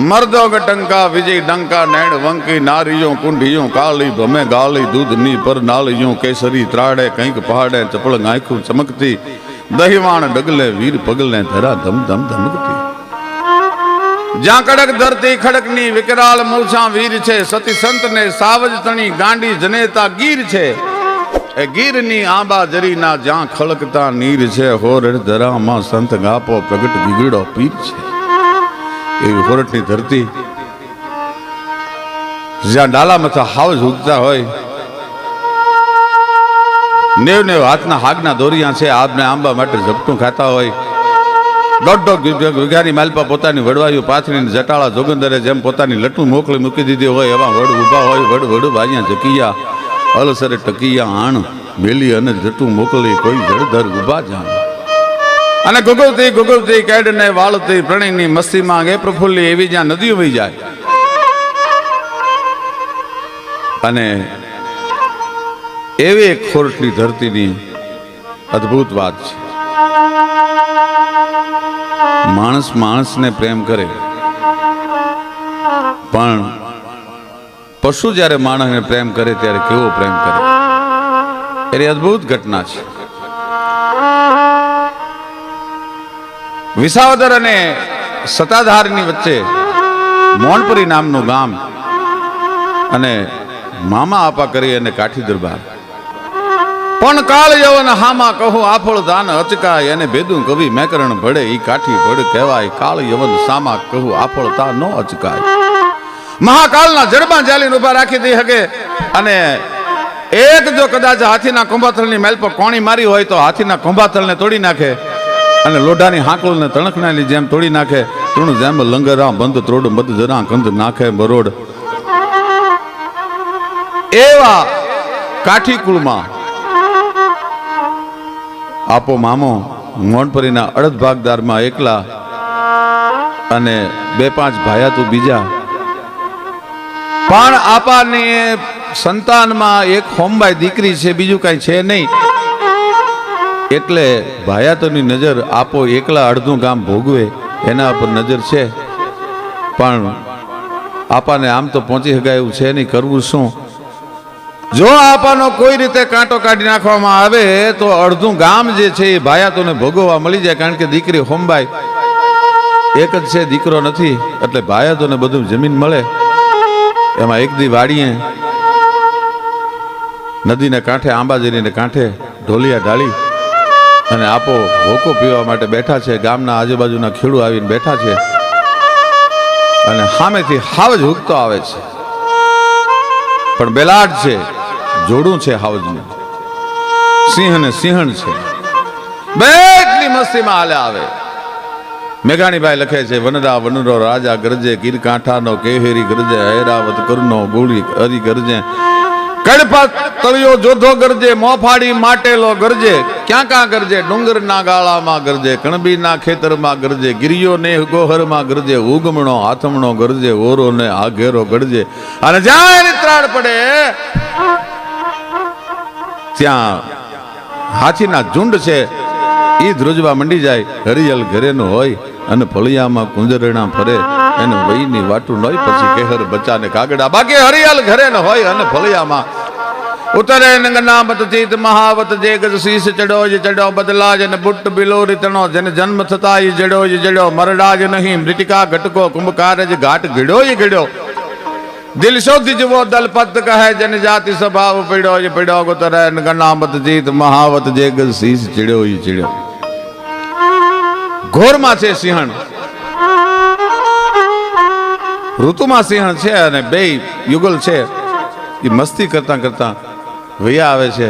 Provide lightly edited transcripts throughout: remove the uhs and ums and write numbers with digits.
मर्दो गटंका विजय डंका नैण वंकी नारियों कुंडियों काली भमे गाली दूध नी पर नालियों केसरी त्राड़े कंईक पहाड़े चपड़ आंखों चमकती दहीवाण डगले वीर पगले धरा धम धम धमकती ज्या कड़क धरती खड़कनी विकराल मूछा वीर छे सती संत ने सावज तणी गांडी जनेता गीर छे ए गीर नी आंबा जरी ना ज्या खड़कता नीर छे होर धरा मां संत गापो प्रगट बिगड़ो पीर छे एवी होरटनी धरती ज्या डाला मथा हावज उगता होय नेव नेव हाथना हागना दोरिया छे आपने आंबा माटे झपटू खाता होय दौड़ विघानी मालपा पोतानी वडवायु पाथरीने जटाळा जोगंदरे जेम पोतानी लटू मोकली मूकी दीधी होय एवा वड उभा होय वड वड भाजिया जकिया अलसरे टकिया आण मेली अने जटू मोकली कोई जड़धर उभा जाण अने गुगलती कैडने वाळती प्रणयनी मस्ती मांगे प्रफुल्ली एवी ज्यां नदीओ वही जाय अने एवी एक खोरटनी धरतीनी अद्भुत बात छे माणस माणस ने प्रेम करे पण पशु ज्यारे माणस ने प्रेम करे त्यारे केवो प्रेम करे एनी अद्भुत घटना छे विसावदर अने सताधारनी वच्चे मोनपरी नामनु गाम अने मामा आपा करी अने काठी दरबार पण काल यवन हामा कहूं आफळ दान अचकाय अने भेदू कवि मैकरण भड़े ई काठी भड़ कहेवाय काल यवन सामा कहूं आफळ ता नो अचकाय महाकालना जड़बा जालीने उभा राखी दी हगे अने एक जो कदाच हाथीना कुंभाथलनी मेल पर कोणी मारी होय तो हाथीना कुंभाथलने तोड़ी नाखे अने लोढानी हाकलने तणखनानी जेम तोड़ी नाखे तृण जेम लंगरा बंद त्रोड मद जरा कंद नाखे बरोड एवा काठी कुळमा आपो मामो मोनपरीना अड़ध भागदार में एकला अने बे पांच भाया तो बीजा पण आपा ने संतान में एक होमबाई दीकरी छे बीजू कई छे नहीं एटले भायातोनी नजर आपो एकला अर्धुं गाम भोगवे एना पर नजर छे पण आपा ने आम तो पहुंची हगाय एवुं छे नहीं करवुं शुं जो आपनो कोई रीते कांटो काढी नाखवामां आवे तो अर्धुं गाम जे छे ए भायातोने भोगववा मळी जाय कारण के दीकरी होमबाई एक ज छे दीकरो नथी एटले भायातोने बधुं जमीन मळे एमां एक दी वाड़ीए नदी ने कांठे आंबाजरी ने कांठे ढोलिया ढाली अने आपो होको पीवा माटे बैठा छे गामना आजुबाजुना खेडू आवीने बैठा छे अने सामेथी हावज हुकतो आवे छे पण बेलाड छे जोड़ू छे हावजनु सिंह ने सिंहण छे बेटली मस्ती में हाले आवे मेघाणी भाई लखे छे वनरा वनरो राजा गरजे कीर कांठा नो केहेरी गरजे ऐरावत करनो गोली हरी गरजे कड़पा तलियो जोधो गरजे मोफाड़ी माटेलो गरजे क्या क्या गरजे डूंगर ना गाला मा गरजे कणबी ना खेतर मा गरजे गिरियो ने गोहर मा गरजे उगमणो हाथमणो गरजे ओरो ने आघेरो गरजे अने जाय नित्राड़ पड़े त्या हाथी ना झुंड छे ई ध्रुजवा मंडी जाय हरियल घरे नो होय अने फळियामां कुंजरણા फरे एने वईनी वाटू नोय पछी केहर बच्चा ने कागड़ा बाकी हरियल घरे न होय अने फळियामां उतरे नंगना मत चीत महावत जे गज शीस चढ़ो जे चढ़ो बदला जन बुट बिलोरी तणो जन जन्म थता ई जड़ो जे जड़ो मरडाज नहीं मृतिका घटको कुंभकारज घाट गिड़ो ये गिड़ो दिल शोधि जवो दल पत कहे जन जाति स्वभाव पिड़ो ये पिड़ो उतरे नंगना मत चीत महावत जे गज शीस चिड़ो ये चिड़ो घोर में छे सिंहण ऋतु में सिंहण छे अने बे युगल छे ये मस्ती करता करता वैया आवे छे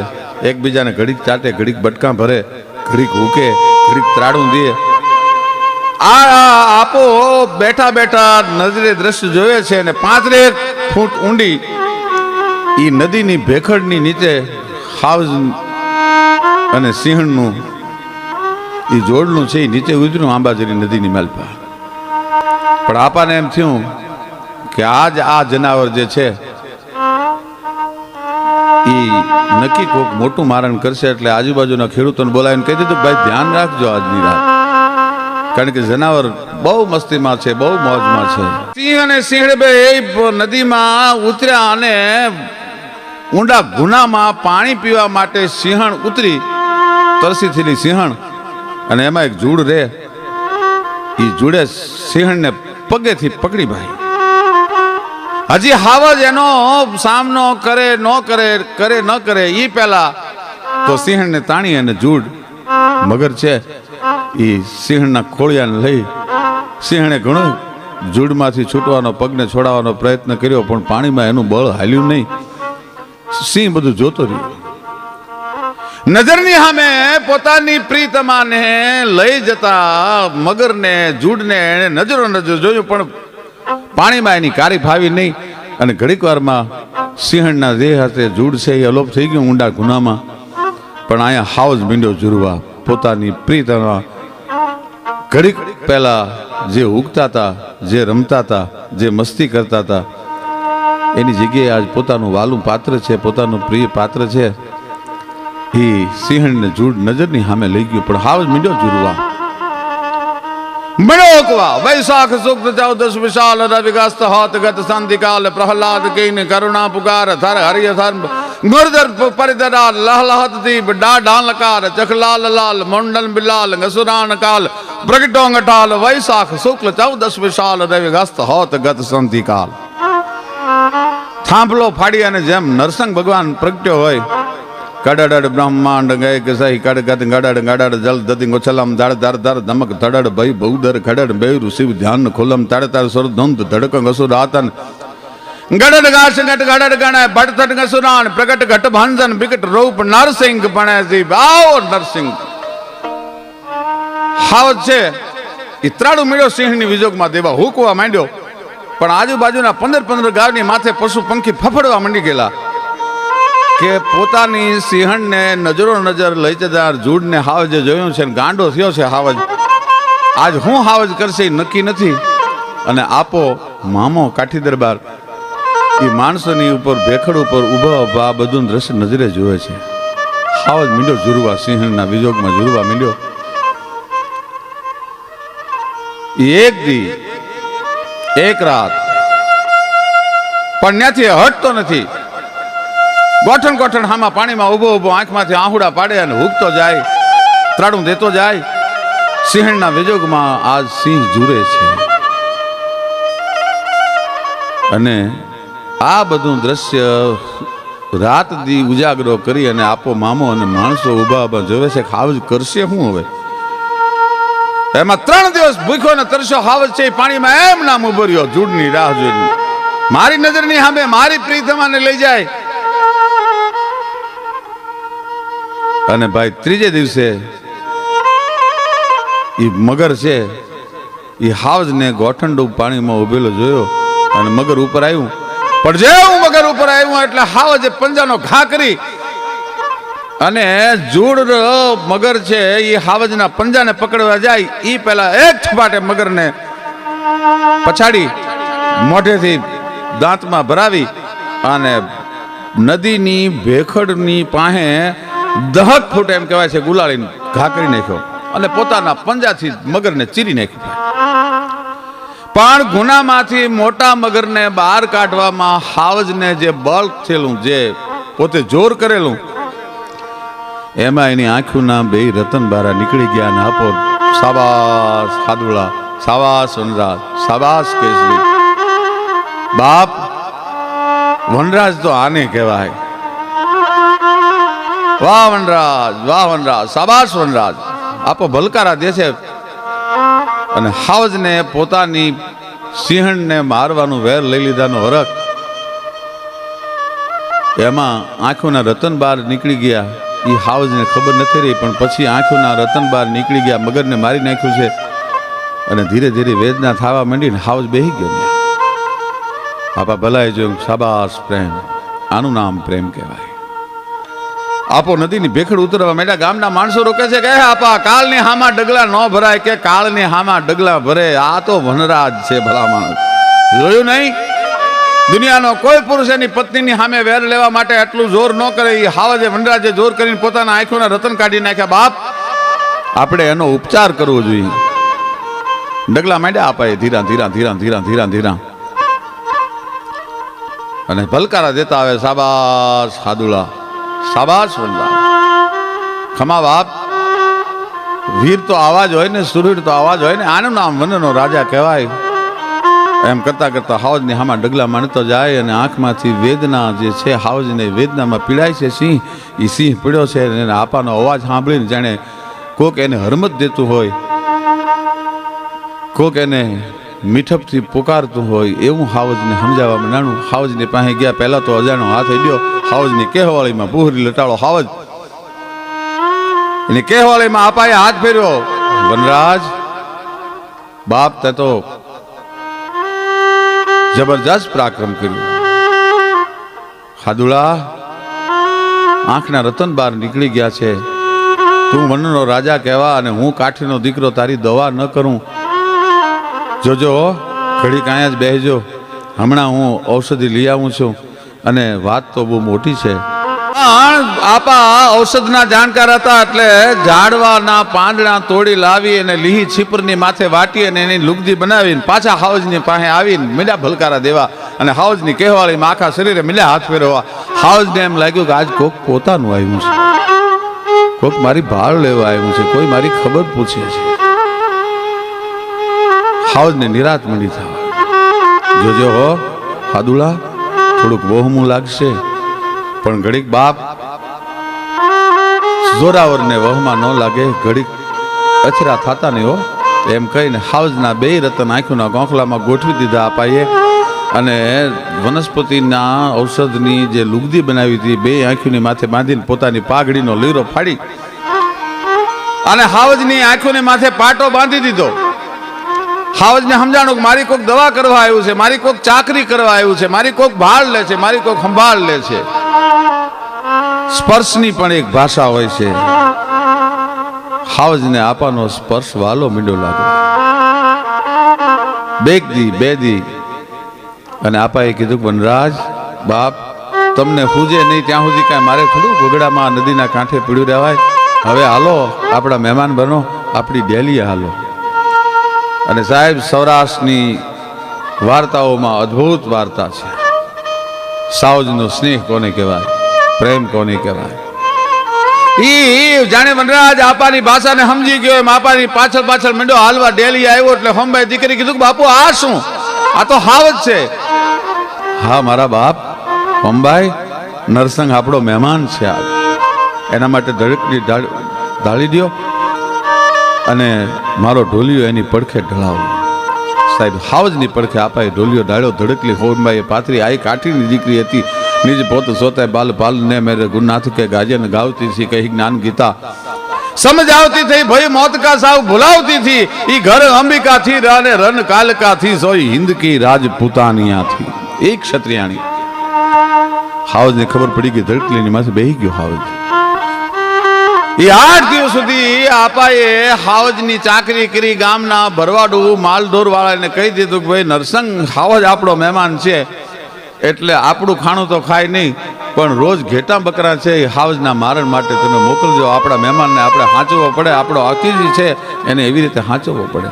एक बीजा ने घड़ीक चाटे घड़ीक बटका भरे घड़ीक हुके घड़ीक त्राड़ू दिए आपो बैठा बैठा नजरे दृश्य जोए छे ने 5 फूट ऊंडी ई नदी नी भेखड़ नी नीचे हाउस अने सिंहण नु ई जोड़नु छे नीचे उतरू आंबाजरी नदी नी मेलपा पण आपा ने एम थयुं के आज आ जनावर जे छे नक्की कोक मोटू मारण करशे एटले आजुबाजुना खेडूतोने बोलावीने कही दीधुं भाई ध्यान राखजो आजनी रात કારણ કે જનાવર બહુ મસ્તીમાં છે, બહુ મોજમાં છે. સિંહ અને સિંહણ બે નદીમાં ઉતર્યા અને ઊંડા ગુનામાં પાણી પીવા માટે સિંહણ ઉતરી, તરસી થયેલી સિંહણ, અને એમાં એક જૂડ રે, એ જુડે સિંહણને પગેથી પકડી ભાઈ. હજી હાવજ એનો સામનો કરે ન કરે એ પહેલા તો સિંહણને તાણી અને જૂડ મગર છે એ સિંહણના ખોળિયાને લઈ, સિંહણે ઘણો જૂડમાંથી છૂટવાનો, પગને છોડાવવાનો પ્રયત્ન કર્યો, પણ પાણીમાં એનું બળ હાલ્યું નહીં. સિંહ બધું જોતો રહ્યો. નજરની સામે પોતાની પ્રીતમાને લઈ જતા મગરને, જૂડને નજરો નજર જોયું, પણ પાણીમાં એની કારી ફાવી નહીં. અને ઘડીક વારમાં સિંહણના દેહ હાથે જૂડ છે એ અલોપ થઈ ગયું ઊંડા ગુનામાં. પણ અહીંયા હાવજ મીંડો જુરવા પોતાની પ્રીતમાં. ઘડીક પહેલા જે ઉગતા હતા, જે રમતા હતા, જે મસ્તી કરતા હતા, એની જગ્યાએ આજ પોતાનું વાલું પાત્ર છે, પોતાનું પ્રિય પાત્ર છે, એ સિંહણને જૂડ નજરની સામે લઈ ગયું. પણ હાવજ મીંડો જુરવા મણોકવા વૈશાખ શુક્લ 14 વિશાલ રવિગસ્ત હોત ગત સંધિકાલ પ્રહલાદ કીન કરુણા પુકાર થર હરિય ધર્મ ગુરદર પરિદરા લહલહત દીપ ડાઢાલકાર ચખલાલ લાલ મંડલ બિલાલ ગસુરાન કાલ પ્રગટોંગટાલ વૈશાખ શુક્લ 14 વિશાલ રવિગસ્ત હોત ગત સંધિકાલ. થાંભલો ફાડી અને જેમ નરસિંહ ભગવાન પ્રગટ્યો હોય, કડડ બ્રહ્માંડ ગય કે સહી કડગત ગડડ ગડડ જલ દધિ ગોછલમ ધડ ધર ધર ધમક ધડડ ભય બૌદર ખડડ બેરુ શિવ ધ્યાન ખુલમ તડ તડ સુર ધુંધ ધડક ગસુ રાતન ગડડ ગાશ ગટ ગડડ ગણ ભટથટ ગસુરાન પ્રગટ ઘટ ભંજન વિકટ રૂપ નરસિંહ બણે જી આવો નરસિંહ. હાવજ છે એ ત્રાડું મેળ્યો સિંહની વિજોગમાં દેવા હુકવા માંડ્યો. પણ આજુબાજુના 15 ગામની માથે પશુ પંખી ફફડવા મંડી ગયેલા કે પોતાની સિંહણને નજરો નજર લઈ જતા જૂડને હાવજે જોયું છે, ગાંડો થયો છે હાવજ. આજ હું હાવજ કરશે એ નક્કી નથી. અને આપો મામો કાઠી દરબાર એ માણસોની ઉપર ભેખડ ઉપર ઊભા ઊભા આ બધું દ્રશ્ય નજરે જોવે છે. હાવજ મીંડો જુરવા, સિંહણના વિજોગમાં જુરવા મીંડ્યો. એક દી એક રાત પણ ત્યાંથી હટતો નથી. ગોઠણ ગોઠણ હામાં પાણીમાં ઉભો ઉભો આંખમાંથી આહુડા પાડે અને હુકતો જાય, ત્રાડું દેતો જાય. સિંહણના વિજોગમાં આજ સિંહ જુરે છે. અને આ બધું દ્રશ્ય રાત દી ઉજાગરો કરી અને આપો મામો અને માણસો ઉભા ઉભા જોવે છે. હાવજ કરશે શું હવે? એમાં 3 દિવસ ભૂખ્યો ને તરસ્યો હાવજ છે પાણીમાં એમ નામ ઉભો રહ્યો, જૂડની રાહ જોઈને. મારી નજરની સામે મારી પ્રીતમાને લઈ જાય. અને ભાઈ ત્રીજે દિવસે એ મગર છે એ હાવજને ગોઠણડૂબ પાણીમાં ઉભેલો જોયો અને મગર ઉપર આવ્યું. પણ જેવું મગર ઉપર આવ્યું એટલે હાવજે પંજાનો ઘા કરી અને જૂડ મગર છે એ હાવજના પંજાને પકડવા જાય એ પહેલા એક થપાટે મગરને પછાડી મોઢેથી દાંતમાં ભરાવી અને નદીની ભેખડની પાસે 10 ફૂટ એમ કહેવાય છે ગુલાળીને ઘા કરી નાખ્યો અને પોતાના પંજાથી મગરને ચીરી નાખ્યો. પણ ગુનામાંથી મોટા મગરને બહાર કાઢવામાં હાવજને જે બળ થયેલું, જે પોતે જોર કરેલું, એમાં એની આંખોના 2 રતન બારા નીકળી ગયા. અને આપો સાબાસ હાદુળા, સાબાસ વનરાજ, સાબાસ કેસરી. બાપ વનરાજ તો આને કહેવાય. વાહ વનરાજ, સાબાસ વનરાજ. આપો ભલકારા દે છે. અને હાવજને પોતાની સિંહણને મારવાનું વેર લઈ લીધાનો હરખ, એમાં આંખોના રતન બાર નીકળી ગયા. એ હાવજને ખબર નથી રહી, પણ પછી આંખોના રતન બાર નીકળી ગયા. મગરને મારી નાખ્યું છે. અને ધીરે ધીરે વેદના થવા માંડીને હાવજ બેહી ગયો. આપા ભલાએ જોયું, સાબાસ પ્રેમ, આનું નામ પ્રેમ કહેવાય. આપો નદીની ભેખડ ઉતરવા માંડ્યા. ગામના માણસો રોકે છે કે આપા કાળની હામાં ડગલા ન ભરાય, કે કાળની હામાં ડગલા ભરે. આ તો વનરાજ છે ભલા માણસ. જોયું નહીં? દુનિયાનો કોઈ પુરુષ એની પત્નીની સામે વેર લેવા માટે આટલું જોર ન કરે. એ હાવજે વનરાજે જોર કરીને પોતાના આંખોના રતન કાઢી નાખ્યા. બાપ આપણે એનો ઉપચાર કરવો જોઈએ. ડગલા માંડ્યા આપાએ ધીરા ધીરા ધીરા ધીરા ધીરા ધીરા અને ભલકારા દેતા આવે, શાબાશ હાદુલા, શાબાશ વનરાજ, ખમા બાપ. વીર તો આવાજ હોય ને, સુરીર તો આવાજ હોય ને, આનું નામ વનનો રાજા કહેવાય. એમ કરતા કરતા હાવજની હામાં ડગલા માણતો જાય અને આંખમાંથી વેદના જે છે, હાવજને વેદનામાં પીડાય છે સિંહ. એ સિંહ પીડ્યો છે અને આપાનો અવાજ સાંભળીને જાણે કોક એને હરમત દેતું હોય, કોક એને મીઠપથી પુકારતું હોય એવું હાવજને સમજાવવા માંડ્યું. હાવજની પાસે ગયા, પહેલા તો અજાણો હાથ અડ્યો હાવજની કહેવાળીમાં, બુહરી લટાળો હાવજ એની કહેવાળીમાં આપાએ હાથ ફેર્યો. વનરાજ બાપ, તે તો જબરજસ્ત પરાક્રમ કર્યું. હાદુલા, આંખના રતન બહાર નીકળી ગયા છે. તું વનનો રાજા કહેવા અને હું કાઠીનો દીકરો, તારી દવા ન કરું. જોજો ઘડીક અહીંયા જ બેસજો, હમણાં હું ઔષધિ લઈ આવું છું. અને વાત તો બહુ મોટી છે. આપા ઔષધના જાણકાર હતા એટલે ઝાડવાના પાંદડા તોડી લાવી અને લીહી છીપરની માથે વાટી અને એની લુગદી બનાવીને પાછા હાવજની પાસે આવીને મીડા ભલકારા દેવા અને હાવજની કહેવાળીમાં આખા શરીરે મીડા હાથ ફેરવવા. હાવજને એમ લાગ્યું કે આજ કોક પોતાનું આવ્યું છે, કોક મારી ભાળ લેવા આવ્યું છે, કોઈ મારી ખબર પૂછે છે. હાવજને નિરાત મળી થવા. જોજો હો હાદુલા, થોડુંક વહમું લાગશે પણ ઘડીક બાપ જોરાવરને વહમાં ન લાગે, ઘડીક અછરા થતા નહીં હો. એમ કહીને હાવજના બે રતન આંખોના ગોખલામાં ગોઠવી દીધા આપાએ અને વનસ્પતિના ઔષધની જે લુગદી બનાવી હતી બે આંખોની માથે બાંધીને પોતાની પાઘડીનો લીરો ફાડી અને હાવજની આંખોની માથે પાટો બાંધી દીધો. હાવજને સમજાણું કે મારી કોક દવા કરવા આવ્યું છે, મારી કોક ચાકરી કરવા આવ્યું છે, મારી કોક ભાળ લે છે, મારી કોક સંભાળ લે છે. સ્પર્શની પણ એક ભાષા હોય છે. હાવજને આપાનો સ્પર્શ વાલો મીંડો લાગ્યો. બે દી અને આપાએ કીધું, વનરાજ બાપ, તમને હુજે નહીં ત્યાં સુધી કાંઈ મારે થોડું ગોગડામાં નદીના કાંઠે પીડ્યું રહેવાય. હવે હાલો, આપણા મહેમાન બનો, આપણી ડેલીએ હાલો. અને સાહેબ, સૌરાષ્ટ્રની વાર્તાઓમાં અદ્ભુત વાર્તા છે. સાવજનો સ્નેહ કોને કહેવાય, પ્રેમ કોને કહેવાય. ઈ જાણે વનરાજ આપાની ભાષાને સમજી ગયો એમ આપાની પાછળ પાછળ મંડ્યો હાલવા. ડેલી આવ્યો એટલે હોમભાઈ દીકરી કીધું, બાપુ આ શું? આ તો હાવજ છે. હા મારા બાપ, હોમભાઈ નરસંગ આપણો મહેમાન છે, એના માટે ધડકની ઢાળી દો અને મારો ઢોલિયો એની પડખે ઢળાવો. સાહેબ, હાવજની પડખે આપાએ ઢોલિયો ઢાળ્યો. ધડકલી હોમભાઈએ પાથરી. આઈ કાઠીની દીકરી હતી, નિજ પોત સોતે બાલ પાલ ને મેરે ગુનાથ કે ગાજે ને ગાવતી થી કહી જ્ઞાન ગીતા. સમજ આવતી થઈ ભઈ મોત કા સાવ ભુલાવતી થી. ઈ ઘર અંબિકા થી રાને રન કાલકા થી સોઈ હિન્દ કી રાજપૂતાનિયા થી. એક ક્ષત્રિયાણી. હાવજને ખબર પડી ગઈ, ધડકલીની માથે બેહી ગયો હાવજ. એ 8 દિવસ સુધી આપાએ હાવજની ચાકરી કરી. ગામના ભરવાડું માલઢોર વાળાને કહી દીધું કે ભાઈ નરસંગ હાવજ આપણો મહેમાન છે એટલે આપણું ખાણું તો ખાય નહીં, પણ રોજ ઘેટા બકરા છે એ હાવજના મારણ માટે તમે મોકલજો. આપણા મહેમાનને આપણે હાંચવો પડે, આપણો અતિથિ છે એને એવી રીતે હાંચવો પડે.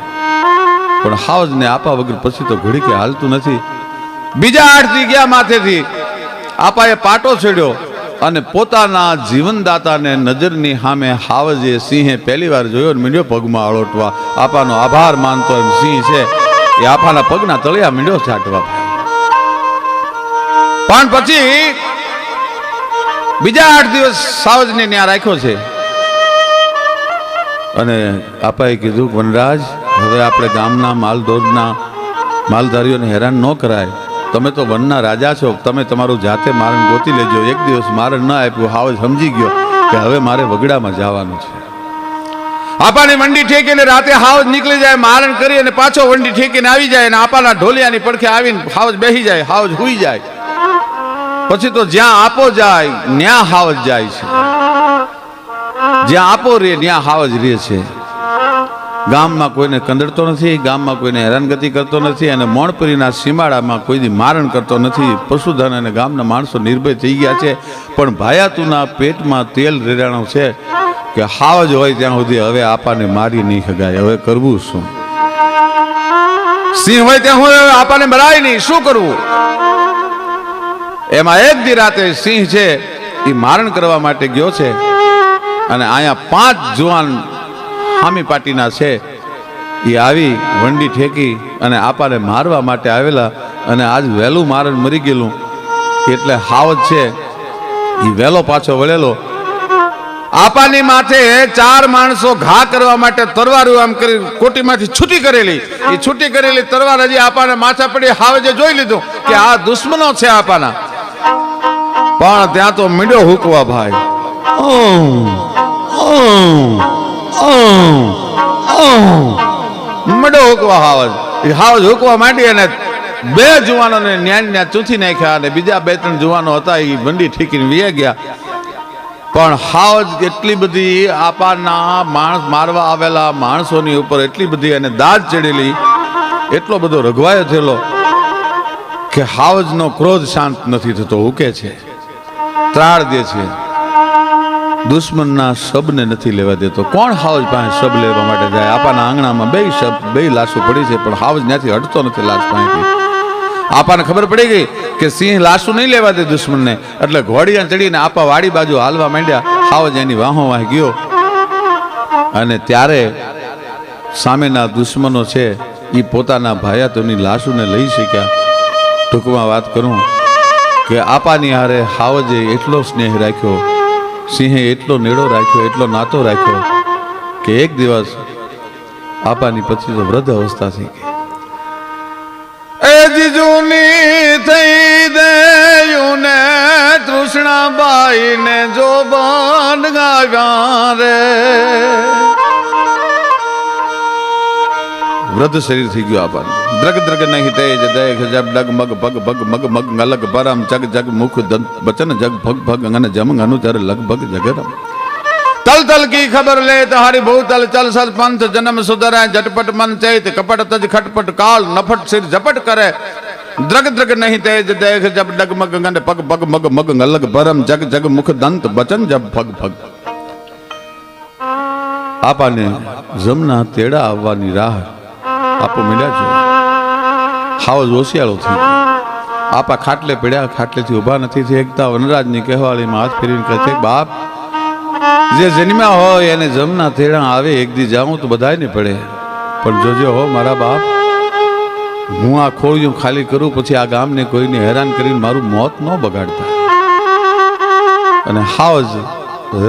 પણ હાવજને આપા વગર પછી તો ઘડી કે હાલતું નથી. બીજા 8 દી ગયા માથેથી આપાએ પાટો છેડ્યો અને પોતાના જીવનદાતાને નજરની સામે હાવજે સિંહે પહેલી વાર જોયો ને મીંડ્યો પગમાં અળોટવા. આપાનો આભાર માનતો એમ સિંહ છે એ આપાના પગના તળિયા મીંડ્યો છાંટવા. પણ પછી બીજા 8 દિવસ સાવજને ત્યાં રાખ્યો છે અને આપાએ કીધું, વનરાજ હવે આપણે ગામના માલધારીઓને હેરાન ન કરાય. તમે તો વનના રાજા છો, તમે તમારું જાતે મારણ ગોતી લેજો. એક દિવસ મારણ ન આપ્યું, હાવજ સમજી ગયો કે હવે મારે વગડામાં જવાનું છે. આપાની વંડી ઠેકીને રાતે હાવજ નીકળી જાય, મારણ કરી અને પાછો વંડી ઠેકીને આવી જાય અને આપાના ઢોલિયાની પડખે આવીને હાવજ બેસી જાય, હાવજ હુઈ જાય. પછી તો જ્યાં આપો જાય ત્યાં હાવજ જાય છે, જ્યાં આપો રે ત્યાં હાવજ રે છે. ગામમાં કોઈને કંદડતો નથી, ગામમાં કોઈને હેરાનગતિ કરતો નથી અને મોણપરીના સીમાડામાં કોઈ મારણ કરતો નથી. પશુધન અને ગામના માણસો નિર્ભય થઈ ગયા છે. પણ ભાયાતુના પેટમાં તેલ રેડાણું છે કે હાવજ હોય ત્યાં સુધી હવે આપાને મારી નહીં ખગાય. હવે કરવું શું? સિંહ હોય ત્યાં હું આપણને મરાય નહીં, શું કરવું? એમાં એક દી રાતે સિંહ છે એ મારણ કરવા માટે ગયો છે અને અહીંયા 5 જુવાન હામી પાટીના છે એ આવી વંડી ઠેકી અને આપાને મારવા માટે આવેલા અને આજ વહેલું મારણ મરી ગયેલું એટલે હાવજ છે એ વહેલો પાછો વળેલો. આપાની માથે 4 માણસો ઘા કરવા માટે તરવારો આમ કરી કોટીમાંથી છૂટી કરેલી, એ છૂટી કરેલી તરવાર હજી આપાને માથા પડી. હાવજે જોઈ લીધું કે આ દુશ્મનો છે આપાના, પણ ત્યાં તો મીંડો હુકવા ભાઈ. મીંડો હુકવા હાવજ હુકવા માંડી અને 2 જુવાનોને ન્યા ચૂંથી નાખ્યા અને બીજા 2-3 જુવાનો હતા એ વંડી ઠીકીને વી ગયા. પણ હાવજ એટલી બધી આપાના માણસ મારવા આવેલા માણસોની ઉપર એટલી બધી અને દાદ ચડેલી, એટલો બધો રઘવાયો થયેલો કે હાવજનો ક્રોધ શાંત નથી થતો, હુકે છે, ત્રાળ દે છે, દુશ્મનના શબને નથી લેવા દેતો. કોણ હાવજ પાસે શબ લેવા માટે જાય? આપાના આંગણામાં 2 લાશો પડી છે પણ હાવજ ત્યાંથી હટતો નથી લાશ પાસેથી. આપાને ખબર પડી ગઈ કે સિંહ લાશું નહીં લેવા દે દુશ્મનને, એટલે ઘોડિયા ચડીને આપા વાડી બાજુ હાલવા માંડ્યા. હાવજ એની વાહો વાહ ગયો અને ત્યારે સામેના દુશ્મનો છે એ પોતાના ભાયાતોની લાશોને લઈ શક્યા. ટૂંકમાં વાત કરું કે આપાની હારે હાવજે એટલો સ્નેહ રાખ્યો, સિંહે એટલો નેડો રાખ્યો, એટલો નાતો રાખ્યો કે એક દિવસ આપાની પછી તો વૃદ્ધ અવસ્થા થઈ ગઈ. એ જીજુની થઈ દેયુને તૃષ્ણાબાઈ ને જો બાન ગાવ્યા રે. વૃદ્ધ શરીર થઈ ગયું આપાનું. દ્રગ દ્રગ નહીં તેજ દેખ જબ ડગ મગ ભગ ભગ મગ મગ ગલગ બરમ જગ જગ મુખ બચન જગ ભગ ભગ અંગન જમ અનુચર લગભગ જગરમ. તલ તલ की खबर ले तारी भूतल चल सर पंथ जन्म सुधर झटपट मन चैत कपट तज खटपट काल नफट सिर झपट करे. द्रग द्रग नहीं तेज देख जब डगमग गंड पग पग मग मग अलग बरम जग जग मुख दंत बचन जब भग भग. આપાને જમના તેડા આવવાની રાહ આપો મળ્યા છે. હાવજ હોશિયાળો થઈ ગયો. આપા ખાટલે પડ્યા, ખાટલેથી ઊભા નથી થઈ એકતા. વનરાજની કહેવાળીમાં હાથ ફેરીને કહે છે, બાપ જે જન્મ્યા હોય એને જમના તેડા આવે, એક દી જાઉં તો બધાયને પડે, પણ જોજો હો મારા બાપ, હું આ ખોળિયું ખાલી કરું પછી આ ગામને કોઈને હેરાન કરીને મારું મોત ન બગાડતા. અને હાવજ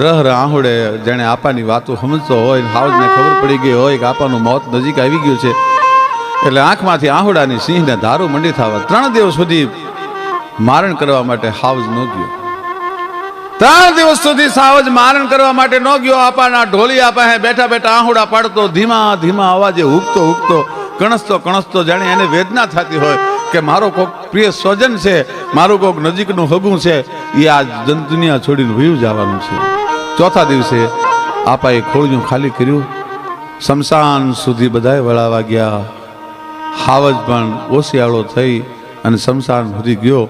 રહ આહુડે જેને આપાની વાતો સમજતો હોય, હાવજને ખબર પડી ગઈ હોય કે આપાનું મોત નજીક આવી ગયું છે, એટલે આંખમાંથી આહુડાની સિંહને ધારું મંડી થવા 3 દિવસ સુધી મારણ કરવા માટે હાવજ ન ગયો. 3 દિવસ સુધી હાવજ મારણ કરવા માટે ન ગયો. આપાના ઢોલિયા પાસે બેઠા બેઠા આહુડા પાડતો, ધીમા ધીમા અવાજે હુકતો હુકતો, કણસતો કણસતો, જાણે એને વેદના થતી હોય કે મારો કોઈક પ્રિય સ્વજન છે, મારું કોઈક નજીકનું હગું છે, એ આ દુનિયા છોડીને વયું જવાનું છે. 4થા દિવસે આપાએ ખોળિયું ખાલી કર્યું, શમશાન સુધી બધાએ વળાવા ગયા. હાવજ પણ ઓશિયાળો થઈ અને શમશાન સુધી ગયો.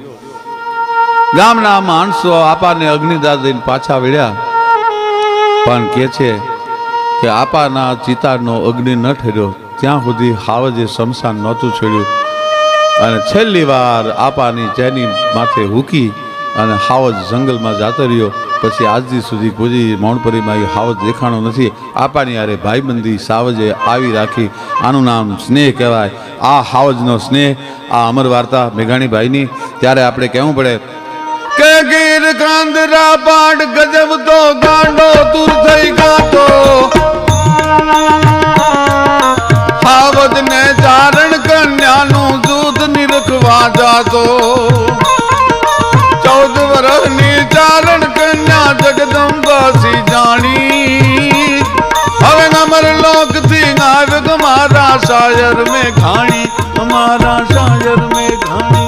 ગામના માણસો આપાને અગ્નિદાહ દઈને પાછા વળ્યા, પણ કે છે કે આપાના ચિતાનો અગ્નિ ન ઠર્યો ત્યાં સુધી હાવજે શમશાન નહોતું છેડ્યું. અને છેલ્લી વાર આપાની ચેની માથે હુકી અને હાવજ જંગલમાં જાતો રહ્યો. પછી આજથી સુધી કોઈ મૌણપરીમાં એ હાવજ દેખાણો નથી. આપાની યારે ભાઈબંધી સાવજે આવી રાખી. આનું નામ સ્નેહ કહેવાય. આ હાવજનો સ્નેહ, આ અમર વાર્તા મેઘાણીભાઈની. ત્યારે આપણે કહેવું પડે કે ગીર કાંદરા પાડ ગજબ તો ગાંડો તુર થઈ ગાતો, હાવજ ને ચારણ કન્યાનું જૂથ નિરખવા જાતો. 14 વર્ષની ચારણ કન્યા જગદંબાસી જાણી, હવે અમર લોક થી આવ્યો મારા શાયર મેં ઘાણી, અમારા શાયર મેં ઘાણી.